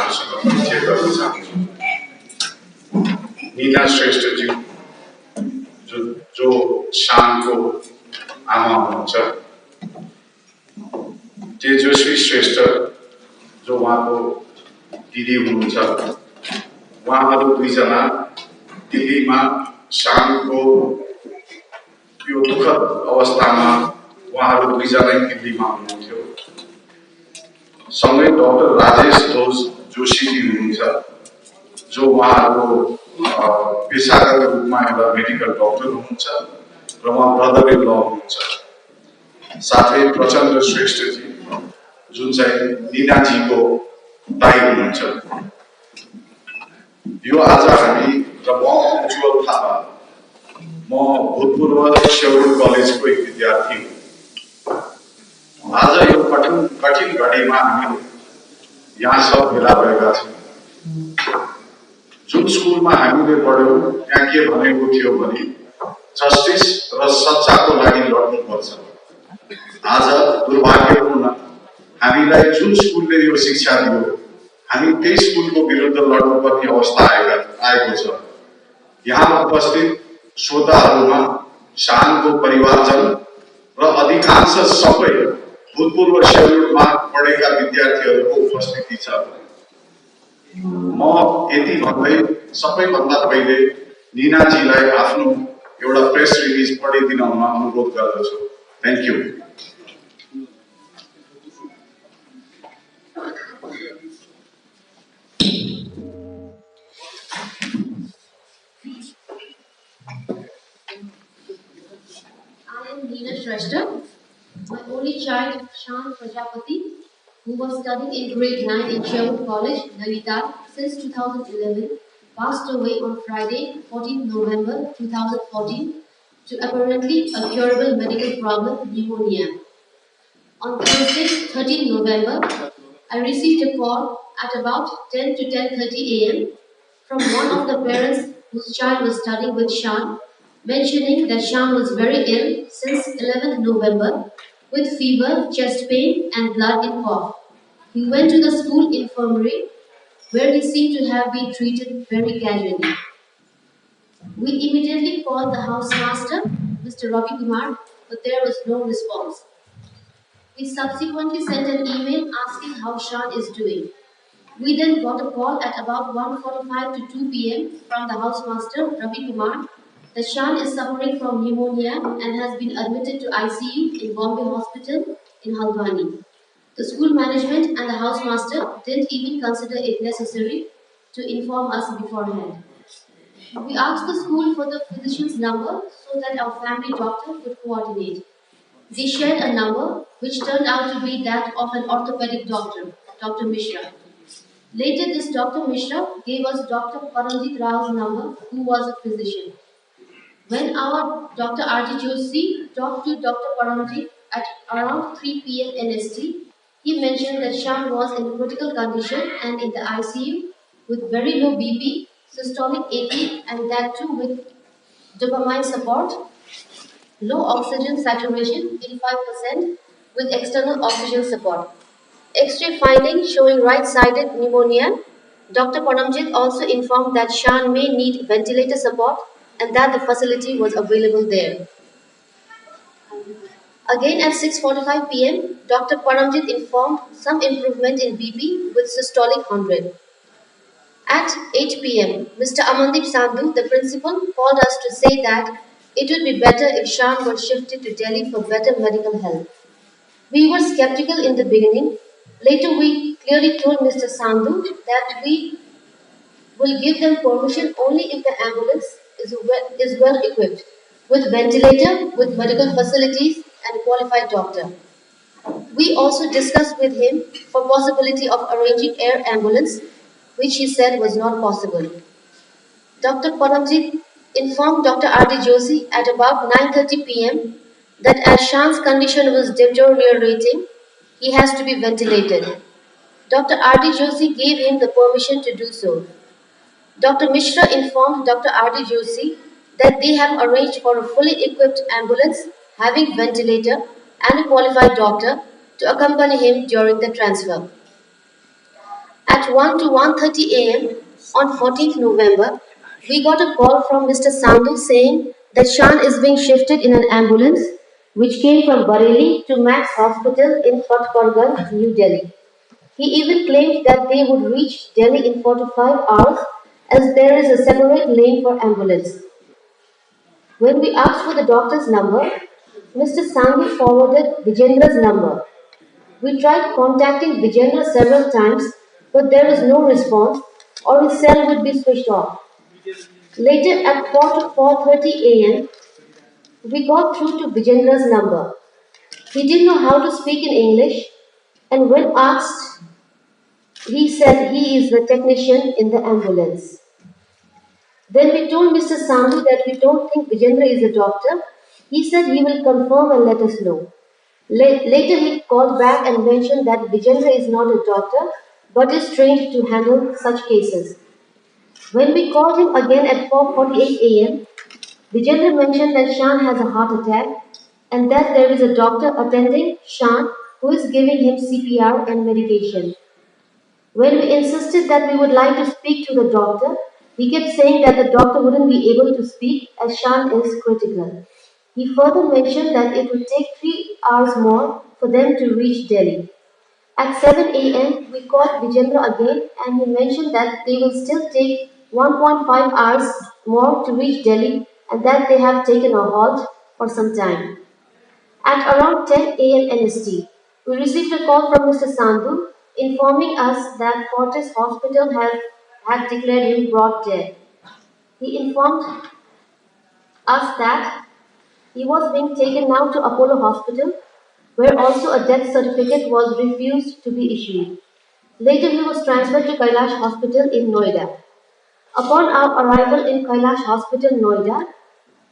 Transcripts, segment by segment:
उहाँहरूसँग परिचय गर्न चाहन्छु। नीना श्रेष्ठजी जो शानको आमा हुनुहुन्छ, तेजस्वी श्रेष्ठ जो उहाँको दिदी हुनुहुन्छ। उहाँहरू दुईजना दिल्लीमा शानको यो दुःखद अवस्थामा उहाँहरू दुईजनै दिल्लीमा हुनुहुन्थ्यो। सँगै डाक्टर राजेश जोशीजी हुनुहुन्छ, जो उहाँहरूको पेसागत रूपमा एउटा मेडिकल डाक्टर हुनुहुन्छ र उहाँ ब्रदर इन ल हुनुहुन्छ। साथै प्रचण्ड श्रेष्ठजी जुन चाहिँ नीनाजीको दाइ हुनुहुन्छ। यो आज हामी र म उज्जवल थापा, म भूतपूर्व सेउर कलेजको एक विद्यार्थी हुँ। आज यो कठिन घडीमा हामी यहाँ सब भेला भएका छौँ। जुन स्कुलमा हामीले पढ्यौँ त्यहाँ के भनेको थियो भने जस्टिस र सच्चाको लागि लड्नुपर्छ। आज दुर्भाग्यपूर्ण हामीलाई जुन स्कुलले यो शिक्षा दियो, हामी त्यही स्कुलको विरुद्ध लड्नुपर्ने अवस्था आएको छ। यहाँ उपस्थित श्रोताहरूमा शानको परिवारजन र अधिकांश सबै भूतपूर्व सेउरमा पढेका विद्यार्थीहरूको उपस्थिति छ। म यति भन्दै सबैभन्दा पहिले नीनाजीलाई आफ्नो एउटा प्रेस रिलिज पढिदिन हुन अनुरोध गर्दछु। Thank you. I am Neena Shrestha. My only child, Shaan, who was studying in grade 9 in Sherwood College, Nainital, since 2011, passed away on Friday, 14 November 2014, to apparently a curable medical problem, pneumonia. On Thursday, 13 November, I received a call at about 10 to 10:30 a.m. from one of the parents whose child was studying with Shaan, mentioning that Shaan was very ill since 11th November with fever, chest pain, and blood in cough. He went to the school infirmary where he seemed to have been treated very casually. We immediately called the housemaster, Mr. Ravi Kumar, but there was no response. We subsequently sent an email asking how Shaan is doing. We then got a call at about 1:45 to 2 p.m. from the housemaster, Ravi Kumar, that Shaan is suffering from pneumonia and has been admitted to ICU in Bombay Hospital in Haldwani. The school management and the housemaster didn't even consider it necessary to inform us beforehand. We asked the school for the physician's number so that our family doctor could coordinate. They shared a number which turned out to be that of an orthopedic doctor, Dr. Mishra. Later, this Dr. Mishra gave us Dr. Paramjit Rao's number, who was a physician. When our Dr. R.T. Joshi talked to Dr. Paramjit at around 3 p.m. NST, he mentioned that Shaan was in critical condition and in the ICU with very low BP, systolic 80, and that too with dopamine support, low oxygen saturation, 85%, with external oxygen support. X-ray finding showing right-sided pneumonia. Dr. Paramjit also informed that Shaan may need ventilator support and that the facility was available there. Again at 6:45 p.m., Dr. Paramjit informed some improvement in BP with systolic 100. At 8 p.m., Mr. Amandip Sandhu, the principal, called us to say that it would be better if Shaan were shifted to Delhi for better medical help. We were skeptical in the beginning. Later, we clearly told Mr. Sandhu that we will give them permission only if the ambulance is well equipped, with ventilator, with medical facilities, and qualified doctor. We also discussed with him for possibility of arranging air ambulance, which he said was not possible. Dr. Paramjit informed Dr. R.D. Joshi at about 9:30 p.m. that as Shaan's condition was deteriorating, he has to be ventilated. Dr. R.D. Joshi gave him the permission to do so. Dr. Mishra informed Dr. R.D. Joshi that they have arranged for a fully equipped ambulance having ventilator and a qualified doctor to accompany him during the transfer. At At 1 to 1:30 a.m. on 14th November, we got a call from Mr. Sandhu saying that Shaan is being shifted in an ambulance which came from Bareilly to Max Hospital in Fatehpur, New Delhi. He even claimed that they would reach Delhi in 45 hours as there is a separate lane for ambulance. When we asked for the doctor's number, Mr. Sandhu forwarded Vijendra's number. We tried contacting Vijendra several times, but there was no response or his cell would be switched off. Later at 4 to 4:30 a.m., we got through to Vijendra's number. He didn't know how to speak in English, and when asked, he said he is the technician in the ambulance. Then we told Mr. Sandhu that we don't think Vijendra is a doctor. He said he will confirm and let us know. Later, he called back and mentioned that Vijendra is not a doctor but is trained to handle such cases. When we called him again at 4:48 a.m., Vijendra mentioned that Shaan has a heart attack and that there is a doctor attending Shaan who is giving him CPR and medication. When we insisted that we would like to speak to the doctor, he kept saying that the doctor wouldn't be able to speak as Shaan is critical. He further mentioned that it would take 3 hours more for them to reach Delhi. At 7 a.m., we called Vijendra again and he mentioned that they will still take 1.5 hours more to reach Delhi and that they have taken a halt for some time. At around 10 a.m. NST, we received a call from Mr. Sandhu informing us that Fortis Hospital had declared him brought dead. He informed us that he was being taken now to Apollo Hospital, where also a death certificate was refused to be issued. Later, he was transferred to Kailash Hospital in Noida. Upon our arrival in Kailash Hospital, Noida,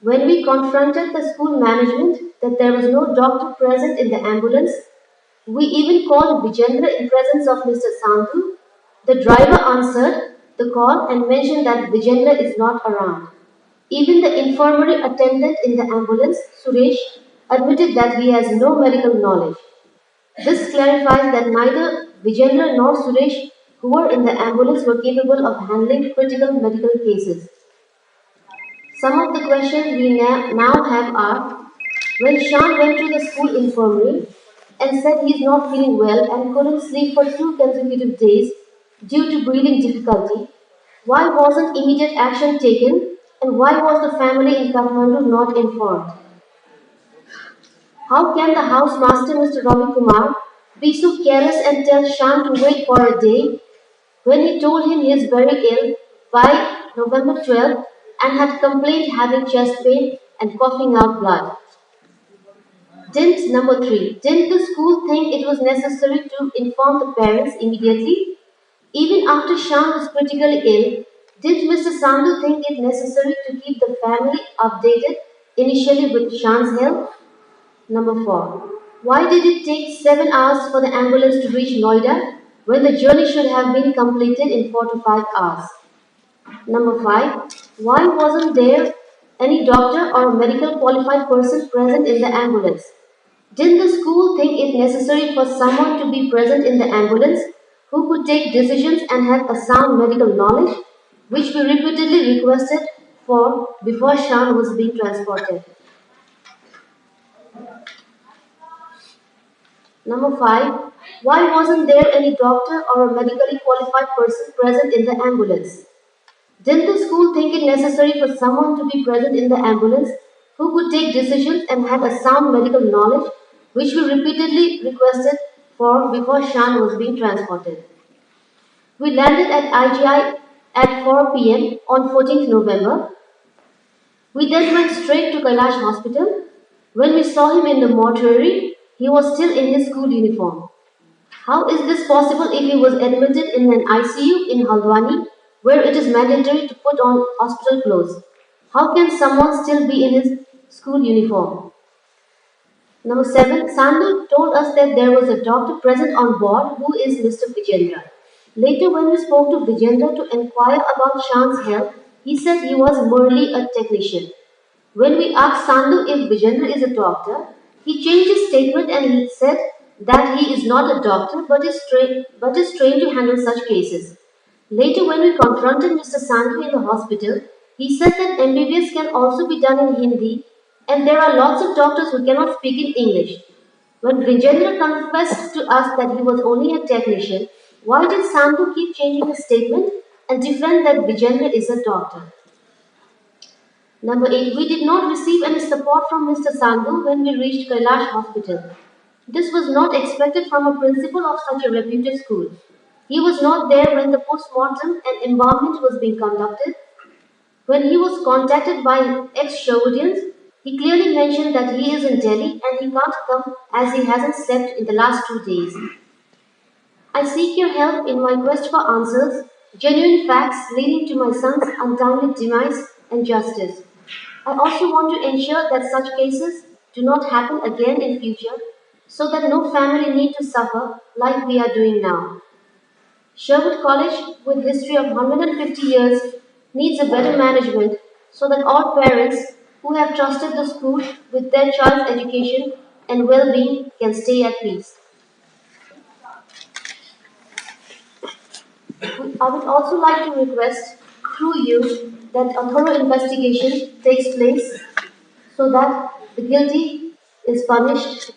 when we confronted the school management that there was no doctor present in the ambulance, we even called Vijendra in presence of Mr. Sandhu. The driver answered the call and mentioned that Vijendra is not around. Even the infirmary attendant in the ambulance, Suresh, admitted that he has no medical knowledge. This clarifies that neither Vijendra nor Suresh, who were in the ambulance, were capable of handling critical medical cases. Some of the questions we now have are when Shaan went to the school infirmary and said he is not feeling well and couldn't sleep for 2 consecutive days due to breathing difficulty, why wasn't immediate action taken and why was the family in Kathmandu not informed? How can the housemaster, Mr. Ravi Kumar, be so careless and tell Shaan to wait for a day when he told him he is very ill by November 12th and had complained having chest pain and coughing out blood? Didn't number three, didn't the school think it was necessary to inform the parents immediately? Even after Shaan was critically ill, did Mr. Sandhu think it necessary to keep the family updated initially with Shaan's health? Number 4. Why did it take 7 hours for the ambulance to reach Noida when the journey should have been completed in 4 to 5 hours? Number 5. Why wasn't there any doctor or medical qualified person present in the ambulance? Didn't the school think it necessary for someone to be present in the ambulance who could take decisions and have a sound medical knowledge, which we repeatedly requested for before Shaan was being transported? Number 5. Why wasn't there any doctor or a medically qualified person present in the ambulance? Didn't the school think it necessary for someone to be present in the ambulance who could take decisions and had a sound medical knowledge, which we repeatedly requested for before Shaan was being transported? We landed at IGI at 4 p.m. on 14th November. We then went straight to Kailash Hospital. When we saw him in the mortuary, he was still in his school uniform. How is this possible if he was admitted in an ICU in Haldwani, where it is mandatory to put on hospital clothes? How can someone still be in his school uniform? Number 7. Sandhu told us that there was a doctor present on board who is Mr. Vijendra. Later, when we spoke to Vijendra to inquire about Shaan's health, he said he was merely a technician. When we asked Sandhu if Vijendra is a doctor, he changed his statement and he said that he is not a doctor but is trained to handle such cases. Later, when we confronted Mr. Sandhu in the hospital, he said that MBBS can also be done in Hindi and there are lots of doctors who cannot speak in English. When Vijendra confessed to us that he was only a technician, why did Sandhu keep changing his statement and defend that Vijendra is a doctor? Number 8. We did not receive any support from Mr. Sandhu when we reached Kailash Hospital. This was not expected from a principal of such a reputed school. He was not there when the post-mortem and embalmment was being conducted. When he was contacted by ex-Sherwoodians, he clearly mentioned that he is in Delhi and he can't come as he hasn't slept in the last 2 days. I seek your help in my quest for answers, genuine facts leading to my son's untimely demise and justice. I also want to ensure that such cases do not happen again in future so that no family need to suffer like we are doing now. Sherwood College, with history of 150 years, needs a better management so that all parents who have trusted the school with their child's education and well-being can stay at peace. I would also like to request through you that a thorough investigation takes place so that the guilty is punished.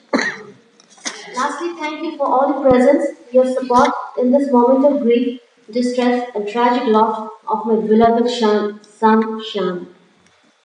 Lastly, thank you for all your presence, your support in this moment of grief, distress, and tragic loss of my beloved son, Shaan.